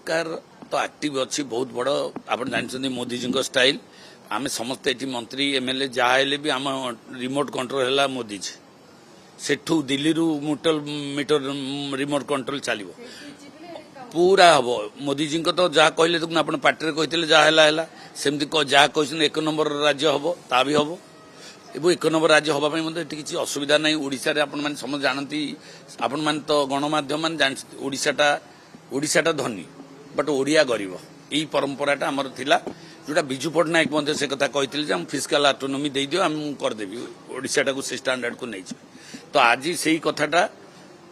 सरकार तो एक्टिव अच्छी बहुत बड़ आप जानते मोदी जी स्टाइल आम समस्ते ये मंत्री एमएलए जहाँ भी आम रिमोट कंट्रोल है मोदी जी सेठू दिल्ली रु मीटर रिमोट कंट्रोल चलो पूरा हम मोदी जी तो जहाँ कहले देखो आप पार्टी कहते जहाँ सेमती जहाँ कह एक नंबर राज्य हम ता भी हम एवं एक नंबर राज्य हाँपाई मतलब किसी असुविधा ना ओडिशा रे आपण माने समझ जानती आपण माने तो गणमाध्यम मान जानते ओडिशाटा धनी बट ओडिया गरीब यही परंपराटा आमर थिला जोटा बिजू पट्टनायक मध्य से कथा कहते हम फिस्काल ऑटोनॉमी दे दियो हम करदेवी ओडिशाटा को से स्टैंडर्ड को नहीं तो आज से कथाटा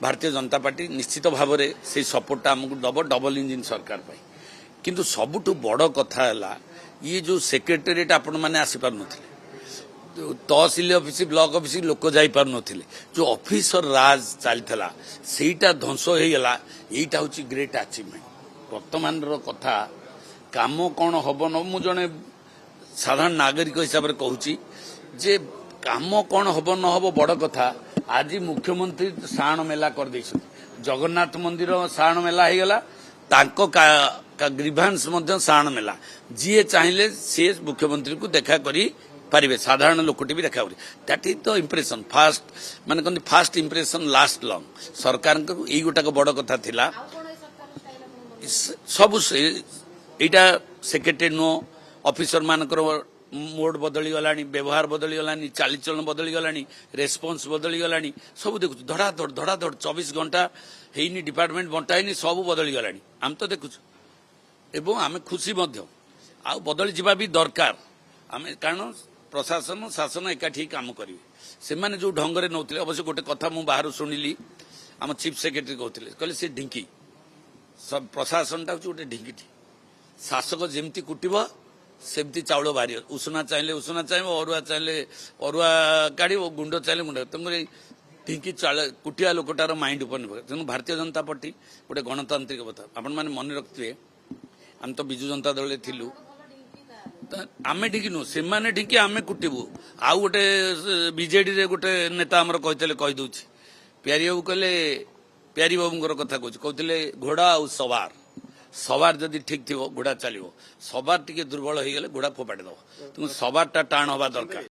भारतीय जनता पार्टी निश्चित भाव में से सपोर्टा आमको दब डबल इंजिन सरकार पाई किंतु सबुठु बड़ कथा है ये जो सेक्रेटेरिएट आपण मैंने आसीपार नथिले तहसिल ऑफिस ब्लॉक ऑफिस लोक जाई पार नथिले जो ऑफिसर राज चलता सेटा ध्वंस हो गला यहीटा हूँ ग्रेट अचीवमेंट वर्तमान कथा काम कौन हम न मु जड़े साधारण नागरिक हिसाब से कहूँ जे काम कौन हम न हम बड़ कथा आज मुख्यमंत्री साण मेला कर जगन्नाथ मंदिर साण मेला हो गला ग्रीभांस साण मेला जी चाहिए सी मुख्यमंत्री को देखा करी पारे साधारण लोकटी भी देखा that is the impression fast माने कहते फास्ट इम्प्रेशन लास्ट लंग सरकार यही गोटाक बड़ कथा थिला सब एटा सेक्रेटरी नो ऑफिसर मानकर मोड बदली गलानी व्यवहार बदली गलानी चालीचलन बदली गलानी रेस्पॉन्स बदली गलानी सब देखु धड़ाधड़ 24 घंटा हेनी डिपार्टमेंट बंटाइनी सब बदली गलानी आम तो देखु एवं आम खुशी आ बदली जावा भी दरकार आम कारण प्रशासन शासन एकाठी काम करेंगे से जो ढंग से नौते अवश्य गोटे कथा मुझे बाहर शुणिली आम चीफ सेक्रेटरी कहते कहले सी ढिंकी सब प्रशासनटा हूँ गोटे ढिंकी शासक जमती कुटब सेमती चाउल बाहर उषुना चाहिए अरुआ चाहिए अरुआ काढ़ गुंड चाहिए गुंड तेणु ढिंकी कुटिया लोकटार माइंड उपर निर्भर तेणु भारतीय जनता पार्टी गोटे गणतांत्रिक कथा आपण मैंने मन रखिए आम तो बिजु जनता दल थिलु आमे ढिंकी नु से ढिंकी आमे कुटबू आउ गोटे बीजेडी रे गोटे नेता आमर कहते कहीदे प्यारी बाबू कहले प्यारी बाबूर कथा कहते घोड़ा आ सवार सवार जदि ठीक थी घोड़ा चलो सवार टी दुर्बल हो गले घोड़ा फोपाड़ी दब तेणु सवारटा टाण हवा दरकार।